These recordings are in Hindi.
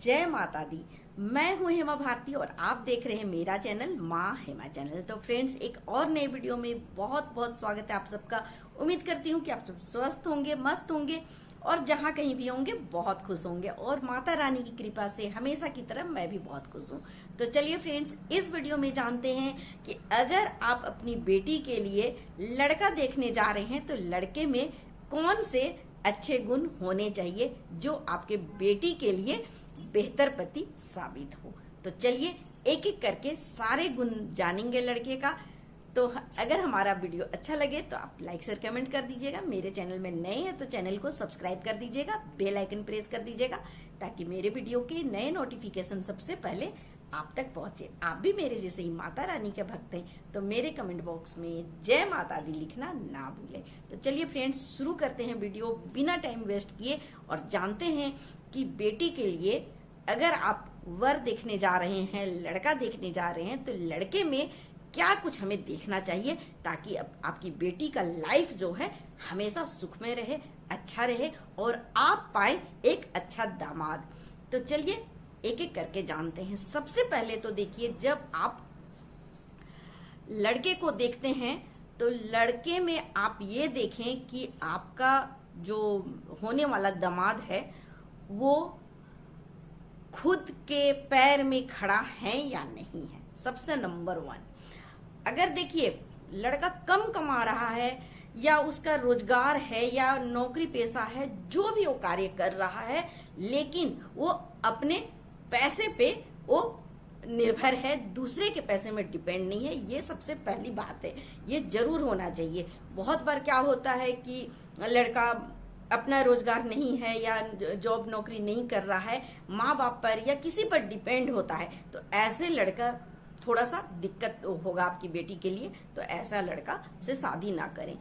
जय माता दी। मैं हूं हेमा भारती और आप देख रहे हैं मेरा चैनल माँ हेमा चैनल। तो फ्रेंड्स, एक और नए वीडियो में बहुत बहुत स्वागत है आप सबका। उम्मीद करती हूं कि आप सब स्वस्थ होंगे, मस्त होंगे और जहां कहीं भी होंगे बहुत खुश होंगे। और माता रानी की कृपा से हमेशा की तरह मैं भी बहुत खुश हूं। तो चलिए फ्रेंड्स, इस वीडियो में जानते हैं कि अगर आप अपनी बेटी के लिए लड़का देखने जा रहे हैं तो लड़के में कौन से अच्छे गुण होने चाहिए जो आपके बेटी के लिए बेहतर पति साबित हो। तो चलिए एक एक करके सारे गुण जानेंगे लड़के का। तो अगर हमारा वीडियो अच्छा लगे तो आप लाइक शेयर कमेंट कर दीजिएगा। मेरे चैनल में नए हैं तो चैनल को सब्सक्राइब कर दीजिएगा, बेल आइकन प्रेस कर दीजिएगा ताकि मेरे वीडियो के नए नोटिफिकेशन सबसे पहले आप तक पहुंचे। आप भी मेरे जैसे ही माता रानी के भक्त हैं तो मेरे कमेंट बॉक्स में जय माता दी लिखना ना भूलें। तो चलिए फ्रेंड्स, शुरू करते हैं वीडियो बिना टाइम वेस्ट किए और जानते हैं कि बेटी के लिए अगर आप वर देखने जा रहे हैं, लड़का देखने जा रहे हैं तो लड़के में क्या कुछ हमें देखना चाहिए ताकि आपकी बेटी का लाइफ जो है हमेशा सुख में रहे, अच्छा रहे और आप पाए एक अच्छा दामाद। तो चलिए एक एक करके जानते हैं। सबसे पहले तो देखिए, जब आप लड़के को देखते हैं तो लड़के में आप ये देखें कि आपका जो होने वाला दामाद है वो खुद के पैर में खड़ा है या नहीं है। सबसे नंबर 1, अगर देखिए लड़का कम कमा रहा है या उसका रोजगार है या नौकरी पेशा है, जो भी वो कार्य कर रहा है, लेकिन वो अपने पैसे पे वो निर्भर है, दूसरे के पैसे में डिपेंड नहीं है, ये सबसे पहली बात है। ये जरूर होना चाहिए। बहुत बार क्या होता है कि लड़का अपना रोजगार नहीं है या जॉब नौकरी नहीं कर रहा है, माँ बाप पर या किसी पर डिपेंड होता है, तो ऐसे लड़का थोड़ा सा दिक्कत होगा आपकी बेटी के लिए। तो ऐसा लड़का से शादी ना करें।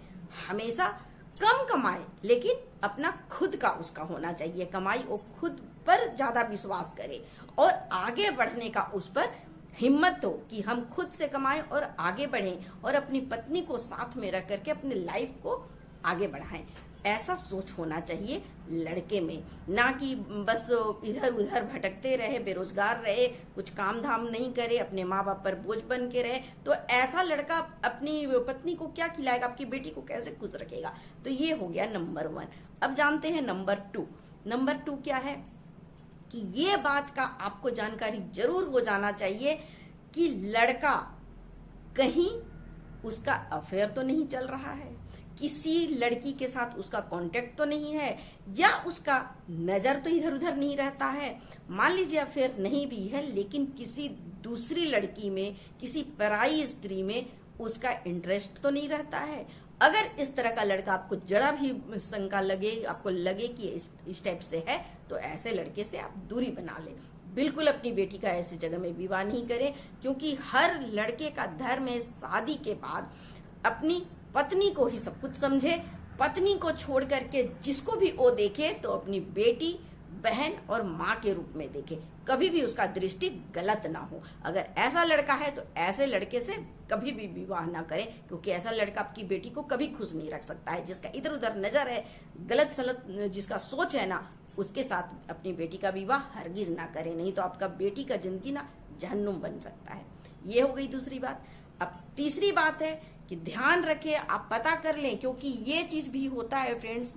हमेशा कम कमाए लेकिन अपना खुद का उसका होना चाहिए, कमाई और खुद पर ज्यादा विश्वास करे और आगे बढ़ने का उस पर हिम्मत हो कि हम खुद से कमाएं और आगे बढ़ें और अपनी पत्नी को साथ में रख करके अपने लाइफ को आगे बढ़ाएं। ऐसा सोच होना चाहिए लड़के में, ना कि बस इधर उधर भटकते रहे, बेरोजगार रहे, कुछ काम धाम नहीं करे, अपने माँ बाप पर बोझ बन के रहे। तो ऐसा लड़का अपनी पत्नी को क्या खिलाएगा, आपकी बेटी को कैसे खुश रखेगा। तो ये हो गया नंबर 1। अब जानते हैं नंबर 2। नंबर 2 क्या है कि ये बात का आपको जानकारी जरूर हो जाना चाहिए कि लड़का कहीं उसका अफेयर तो नहीं चल रहा है, किसी लड़की के साथ उसका कांटेक्ट तो नहीं है, या उसका नजर तो इधर उधर नहीं रहता है। मान लीजिए अफेयर नहीं भी है लेकिन किसी दूसरी लड़की में, किसी पराई स्त्री में उसका इंटरेस्ट तो नहीं रहता है। अगर इस तरह का लड़का आपको जरा भी शंका लगे, आपको लगे कि इस टाइप से है, तो ऐसे लड़के से आप दूरी बना लें। बिल्कुल अपनी बेटी का ऐसी जगह में विवाह नहीं करें, क्योंकि हर लड़के का धर्म है शादी के बाद अपनी पत्नी को ही सब कुछ समझे, पत्नी को छोड़ करके जिसको भी वो देखे तो अपनी बेटी, बहन और माँ के रूप में देखे, कभी भी उसका दृष्टि गलत ना हो। अगर ऐसा लड़का है तो ऐसे लड़के से कभी भी विवाह ना करें, क्योंकि ऐसा लड़का आपकी बेटी को कभी खुश नहीं रख सकता है। जिसका इधर उधर नजर है, गलत सलत जिसका सोच है ना, उसके साथ अपनी बेटी का विवाह हरगिज ना करें, नहीं तो आपका बेटी का जिंदगी ना जहन्नुम बन सकता है। ये हो गई दूसरी बात। अब तीसरी बात है कि ध्यान रखें, आप पता कर लें, क्योंकि ये चीज भी होता है फ्रेंड्स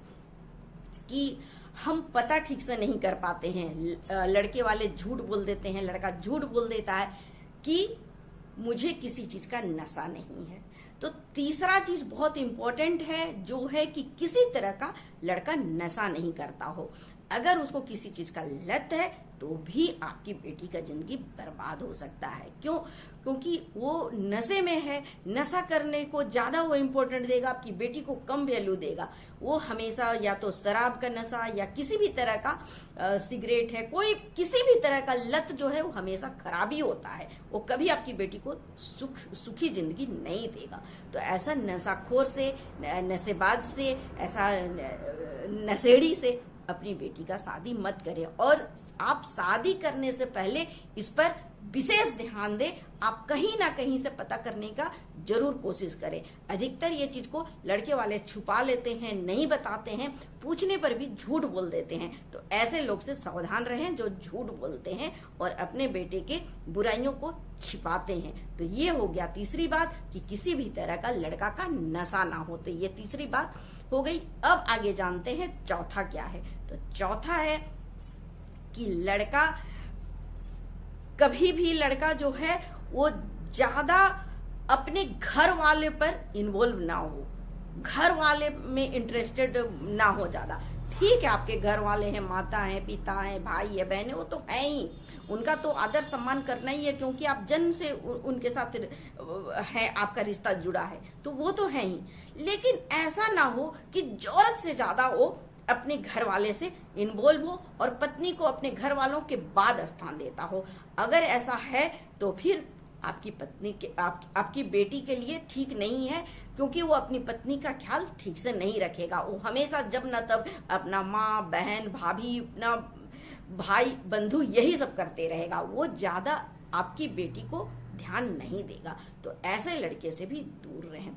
कि हम पता ठीक से नहीं कर पाते हैं। लड़के वाले झूठ बोल देते हैं, लड़का झूठ बोल देता है कि मुझे किसी चीज का नशा नहीं है। तो तीसरा चीज बहुत इंपॉर्टेंट है, जो है कि किसी तरह का लड़का नशा नहीं करता हो। अगर उसको किसी चीज का लत है तो भी आपकी बेटी का जिंदगी बर्बाद हो सकता है। क्यों? क्योंकि वो नशे में है, नशा करने को ज्यादा वो इम्पोर्टेंट देगा, आपकी बेटी को कम वैल्यू देगा। वो हमेशा या तो शराब का नशा या किसी भी तरह का सिगरेट है, कोई किसी भी तरह का लत जो है वो हमेशा खराबी होता है, वो कभी आपकी बेटी को सुखी जिंदगी नहीं देगा। तो ऐसा नशाखोर से, नशेबाज से, ऐसा नशेड़ी से अपनी बेटी का शादी मत करें। और आप शादी करने से पहले इस पर विशेष ध्यान दें, आप कहीं ना कहीं से पता करने का जरूर कोशिश करें। अधिकतर ये चीज को लड़के वाले छुपा लेते हैं, नहीं बताते हैं, पूछने पर भी झूठ बोल देते हैं। तो ऐसे लोग से सावधान रहें जो झूठ बोलते हैं और अपने बेटे के बुराइयों को छिपाते हैं। तो ये हो गया तीसरी बात कि किसी भी तरह का लड़का का नशा ना हो। तो ये तीसरी बात हो गई। अब आगे जानते हैं चौथा क्या है। तो चौथा है कि लड़का कभी भी लड़का जो है वो ज्यादा अपने घर वाले पर इन्वॉल्व ना हो, घर वाले में इंटरेस्टेड ना हो ज्यादा। ठीक है, आपके घर वाले हैं, माता है, पिता है, भाई है, बहन है, वो तो है ही, उनका तो आदर सम्मान करना ही है, क्योंकि आप जन्म से उनके साथ है, आपका रिश्ता जुड़ा है, तो वो तो है ही। लेकिन ऐसा ना हो कि जरूरत से ज्यादा वो अपने घर वाले से इन्वॉल्व हो और पत्नी को अपने घर वालों के बाद स्थान देता हो। अगर ऐसा है तो फिर आपकी पत्नी के आपकी बेटी के लिए ठीक नहीं है, क्योंकि वो अपनी पत्नी का ख्याल ठीक से नहीं रखेगा। वो हमेशा जब न तब अपना माँ, बहन, भाभी, अपना भाई, बंधु यही सब करते रहेगा। वो ज्यादा आपकी बेटी को ध्यान नहीं देगा। तो ऐसे लड़के से भी दूर रहें।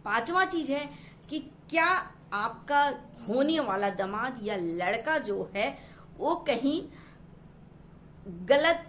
पांचवा चीज है कि क्या आपका होने वाला दामाद या लड़का जो है वो कहीं गलत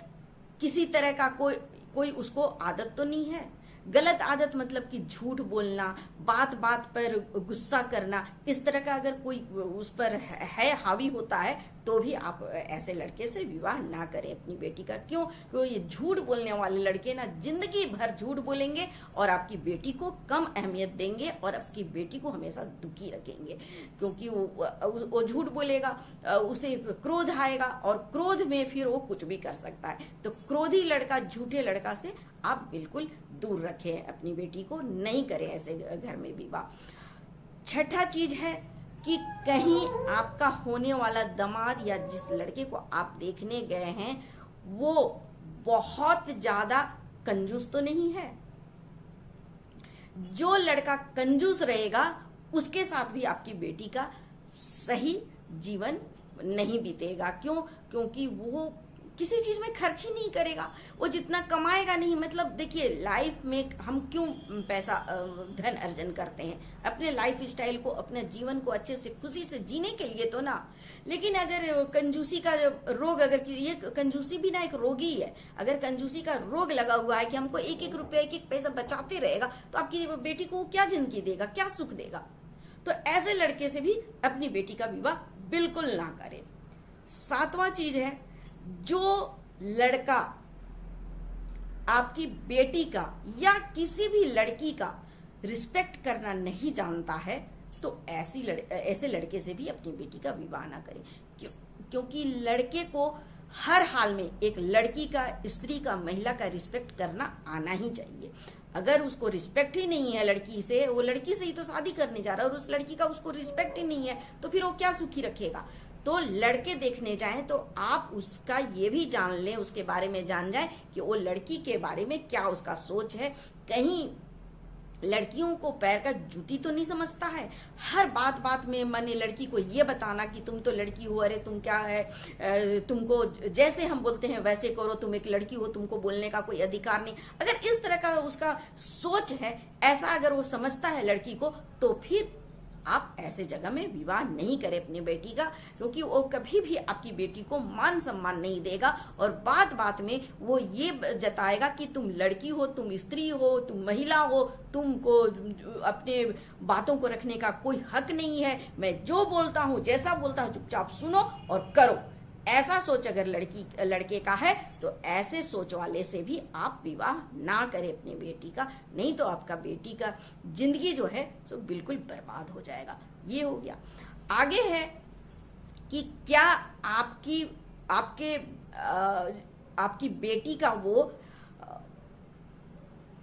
किसी तरह का कोई उसको आदत तो नहीं है। गलत आदत मतलब कि झूठ बोलना, बात बात पर गुस्सा करना, इस तरह का अगर कोई उस पर है हावी होता है तो भी आप ऐसे लड़के से विवाह ना करें अपनी बेटी का। क्यों? क्योंकि ये झूठ बोलने वाले लड़के ना जिंदगी भर झूठ बोलेंगे और आपकी बेटी को कम अहमियत देंगे और आपकी बेटी को हमेशा दुखी रखेंगे, क्योंकि वो झूठ बोलेगा, उसे क्रोध आएगा और क्रोध में फिर वो कुछ भी कर सकता है। तो क्रोधी लड़का, झूठे लड़का से आप बिल्कुल दूर रखें अपनी बेटी को, नहीं करें ऐसे घर में विवाह। छठा चीज है कि कहीं आपका होने वाला दामाद या जिस लड़के को आप देखने गए हैं वो बहुत ज्यादा कंजूस तो नहीं है। जो लड़का कंजूस रहेगा उसके साथ भी आपकी बेटी का सही जीवन नहीं बीतेगा। क्यों? क्योंकि वो किसी चीज में खर्च ही नहीं करेगा, वो जितना कमाएगा नहीं। मतलब देखिए, लाइफ में हम क्यों पैसा धन अर्जन करते हैं? अपने लाइफ स्टाइल को, अपने जीवन को अच्छे से खुशी से जीने के लिए तो ना। लेकिन अगर कंजूसी का रोग, अगर ये कंजूसी भी ना एक रोग ही है, अगर कंजूसी का रोग लगा हुआ है कि हमको एक एक रुपया, एक एक पैसा बचाते रहेगा, तो आपकी बेटी को क्या जिंदगी देगा, क्या सुख देगा? तो ऐसे लड़के से भी अपनी बेटी का विवाह बिल्कुल ना करें। सातवां चीज है, जो लड़का आपकी बेटी का या किसी भी लड़की का रिस्पेक्ट करना नहीं जानता है तो ऐसे लड़के से भी अपनी बेटी का विवाह ना करें। क्योंकि लड़के को हर हाल में एक लड़की का, स्त्री का, महिला का रिस्पेक्ट करना आना ही चाहिए। अगर उसको रिस्पेक्ट ही नहीं है लड़की से, वो लड़की से ही तो शादी करने जा रहा है और उस लड़की का उसको रिस्पेक्ट ही नहीं है, तो फिर वो क्या सुखी रखेगा? तो लड़के देखने जाएं तो आप उसका ये भी जान लें, उसके बारे में जान जाएं कि वो लड़की के बारे में क्या उसका सोच है। कहीं लड़कियों को पैर का जूती तो नहीं समझता है। हर बात बात में माने लड़की को ये बताना कि तुम तो लड़की हो, अरे तुम क्या है, तुमको जैसे हम बोलते हैं वैसे करो, तुम एक लड़की हो, तुमको बोलने का कोई अधिकार नहीं। अगर इस तरह का उसका सोच है, ऐसा अगर वो समझता है लड़की को, तो फिर आप ऐसे जगह में विवाह नहीं करें अपनी बेटी का, क्योंकि वो कभी भी आपकी बेटी को मान सम्मान नहीं देगा और बात बात में वो ये जताएगा कि तुम लड़की हो, तुम स्त्री हो, तुम महिला हो, तुमको अपने बातों को रखने का कोई हक नहीं है। मैं जो बोलता हूँ, जैसा बोलता हूँ, चुपचाप सुनो और करो। ऐसा सोच अगर लड़के का है तो ऐसे सोच वाले से भी आप विवाह ना करें अपनी बेटी का, नहीं तो आपका बेटी का जिंदगी जो है सो बिल्कुल बर्बाद हो जाएगा। ये हो गया। आगे है कि क्या आपकी बेटी का वो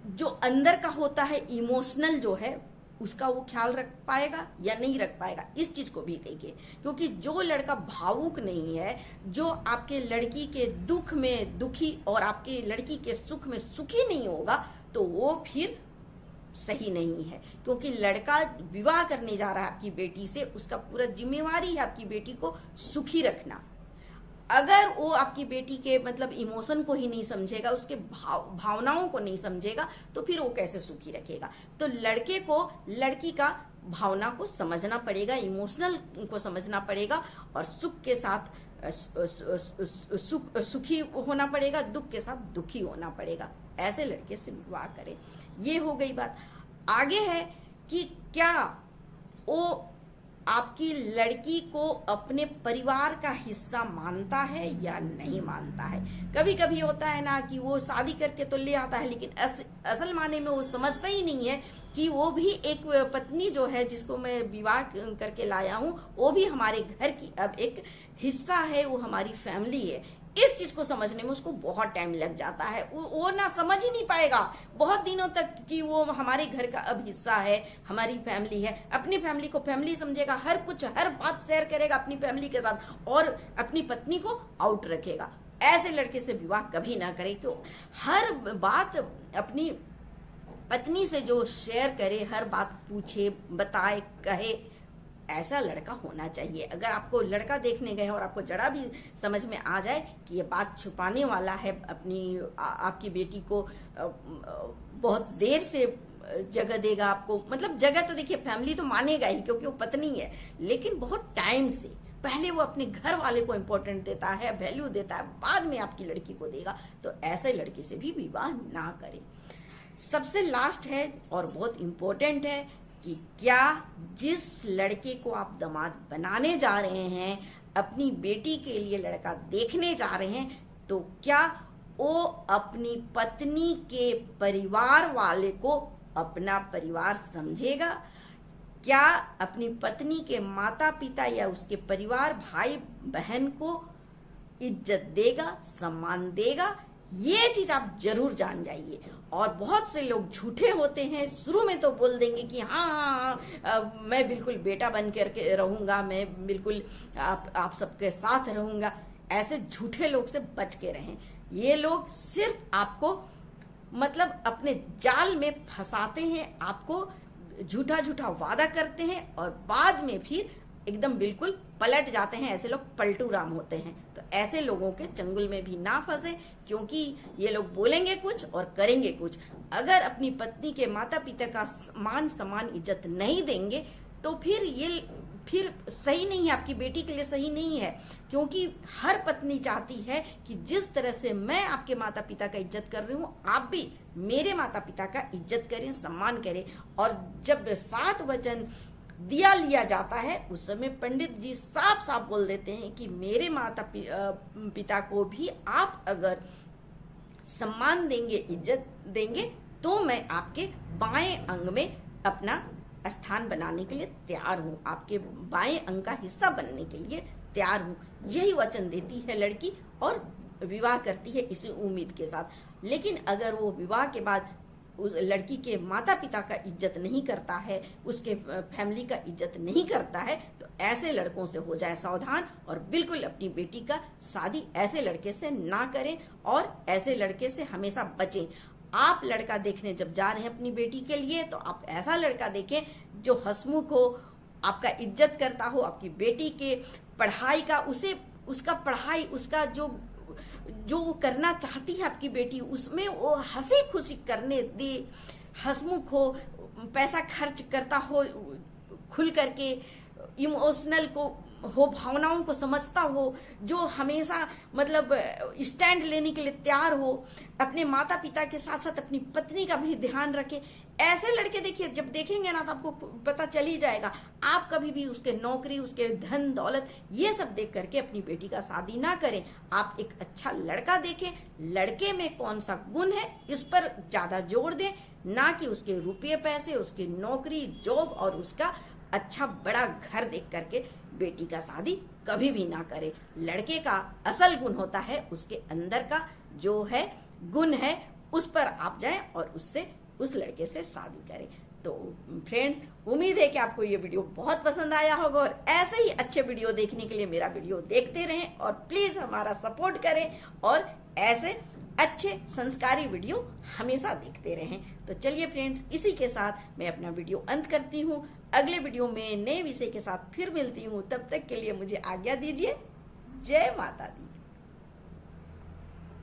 जो अंदर का होता है इमोशनल जो है उसका वो ख्याल रख पाएगा या नहीं रख पाएगा, इस चीज को भी देखिए। क्योंकि जो लड़का भावुक नहीं है, जो आपके लड़की के दुख में दुखी और आपके लड़की के सुख में सुखी नहीं होगा, तो वो फिर सही नहीं है। क्योंकि लड़का विवाह करने जा रहा है आपकी बेटी से, उसका पूरा जिम्मेवारी है आपकी बेटी को सुखी रखना। अगर वो आपकी बेटी के मतलब इमोशन को ही नहीं समझेगा, उसके भावनाओं को नहीं समझेगा, तो फिर वो कैसे सुखी रखेगा। तो लड़के को लड़की का भावना को समझना पड़ेगा, इमोशनल को समझना पड़ेगा, और सुख के साथ सुखी होना पड़ेगा, दुख के साथ दुखी होना पड़ेगा। ऐसे लड़के से विवाह करें। ये हो गई बात। आगे है कि क्या वो आपकी लड़की को अपने परिवार का हिस्सा मानता है या नहीं मानता है। कभी कभी होता है ना कि वो शादी करके तो ले आता है, लेकिन असल माने में वो समझता ही नहीं है कि वो भी एक पत्नी जो है, जिसको मैं विवाह करके लाया हूँ, वो भी हमारे घर की अब एक हिस्सा है, वो हमारी फैमिली है। इस चीज को समझने में उसको बहुत टाइम लग जाता है। वो ना समझ ही नहीं पाएगा बहुत दिनों तक कि वो हमारे घर का अब हिस्सा है, हमारी फैमिली है। अपनी फैमिली को फैमिली समझेगा, हर कुछ हर बात शेयर करेगा अपनी फैमिली के साथ, और अपनी पत्नी को आउट रखेगा। ऐसे लड़के से विवाह कभी ना करे। क्यों? हर बात अपनी पत्नी से जो शेयर करे, हर बात पूछे, बताए, कहे, ऐसा लड़का होना चाहिए। अगर आपको लड़का देखने गए और आपको जरा भी समझ में आ जाए कि ये बात छुपाने वाला है, अपनी आपकी बेटी को बहुत देर से जगह देगा आपको, मतलब जगह तो देखिए फैमिली तो मानेगा ही क्योंकि वो पत्नी है, लेकिन बहुत टाइम से पहले वो अपने घर वाले को इम्पोर्टेंट देता है, वैल्यू देता है, बाद में आपकी लड़की को देगा, तो ऐसे लड़के से भी विवाह ना करें। सबसे लास्ट है और बहुत इम्पोर्टेंट है कि क्या जिस लड़के को आप दामाद बनाने जा रहे हैं, अपनी बेटी के लिए लड़का देखने जा रहे हैं, तो क्या वो अपनी पत्नी के परिवार वाले को अपना परिवार समझेगा? क्या अपनी पत्नी के माता पिता या उसके परिवार भाई बहन को इज्जत देगा, सम्मान देगा? ये चीज आप जरूर जान जाइए। और बहुत से लोग झूठे होते हैं, शुरू में तो बोल देंगे कि हाँ मैं बिल्कुल बेटा बन करके रहूंगा, मैं बिल्कुल आप सबके साथ रहूंगा। ऐसे झूठे लोग से बच के रहें। ये लोग सिर्फ आपको मतलब अपने जाल में फंसाते हैं, आपको झूठा झूठा वादा करते हैं और बाद में फिर एकदम बिल्कुल पलट जाते हैं। ऐसे लोग पलटू राम होते हैं। तो ऐसे लोगों के चंगुल में भी ना फंसे, क्योंकि ये लोग बोलेंगे कुछ और करेंगे कुछ। अगर अपनी पत्नी के माता पिता का मान सम्मान इज्जत नहीं देंगे तो फिर सही नहीं है, आपकी बेटी के लिए सही नहीं है। क्योंकि हर पत्नी चाहती है कि जिस तरह से मैं आपके माता पिता का इज्जत कर रही हूँ, आप भी मेरे माता पिता का इज्जत करें, सम्मान करें। और जब 7 वचन दिया लिया जाता है, उस समय पंडित जी साफ साफ बोल देते हैं कि मेरे माता पिता को भी आप अगर सम्मान देंगे, इज्जत देंगे, तो मैं आपके बाएं अंग में अपना स्थान बनाने के लिए तैयार हूँ, आपके बाएं अंग का हिस्सा बनने के लिए तैयार हूँ। यही वचन देती है लड़की और विवाह करती है इसी उम्मीद के साथ। लेकिन अगर वो विवाह के बाद उस लड़की के माता पिता का इज्जत नहीं करता है, उसके फैमिली का इज्जत नहीं करता है, तो ऐसे लड़कों से हो जाए सावधान और बिल्कुल अपनी बेटी का शादी ऐसे लड़के से ना करें और ऐसे लड़के से हमेशा बचें। आप लड़का देखने जब जा रहे हैं अपनी बेटी के लिए, तो आप ऐसा लड़का देखें जो हंसमुख हो, आपका इज्जत करता हो, आपकी बेटी के पढ़ाई का उसका पढ़ाई, उसका जो वो करना चाहती है आपकी बेटी, उसमें वो हंसी खुशी करने दे, हंसमुख हो, पैसा खर्च करता हो, खुल करके इमोशनल को हो, भावनाओं को समझता हो, जो हमेशा मतलब स्टैंड लेने के लिए तैयार हो, अपने माता पिता के साथ साथ अपनी पत्नी का भी ध्यान रखे। ऐसे लड़के देखिए, जब देखेंगे ना तो आपको पता चल ही जाएगा। आप कभी भी उसके नौकरी, उसके धन दौलत, ये सब देख करके अपनी बेटी का शादी ना करें। आप एक अच्छा लड़का देखें, लड़के में कौन सा गुण है इस पर ज्यादा जोर दें, ना कि उसके रुपये पैसे, उसकी नौकरी, जॉब और उसका अच्छा बड़ा घर देख करके बेटी का शादी कभी भी ना करे। लड़के का असल गुण होता है उसके अंदर का जो है गुण है, उस पर आप जाएं और उस लड़के से शादी करें। तो फ्रेंड्स, उम्मीद है कि आपको ये वीडियो बहुत पसंद आया होगा और ऐसे ही अच्छे वीडियो देखने के लिए मेरा वीडियो देखते रहें और प्लीज हमारा सपोर्ट करें और ऐसे अच्छे संस्कारी वीडियो हमेशा देखते रहें। तो चलिए फ्रेंड्स, इसी के साथ मैं अपना वीडियो अंत करती हूँ। अगले वीडियो में नए विषय के साथ फिर मिलती हूँ। तब तक के लिए मुझे आज्ञा दीजिए। जय माता दी।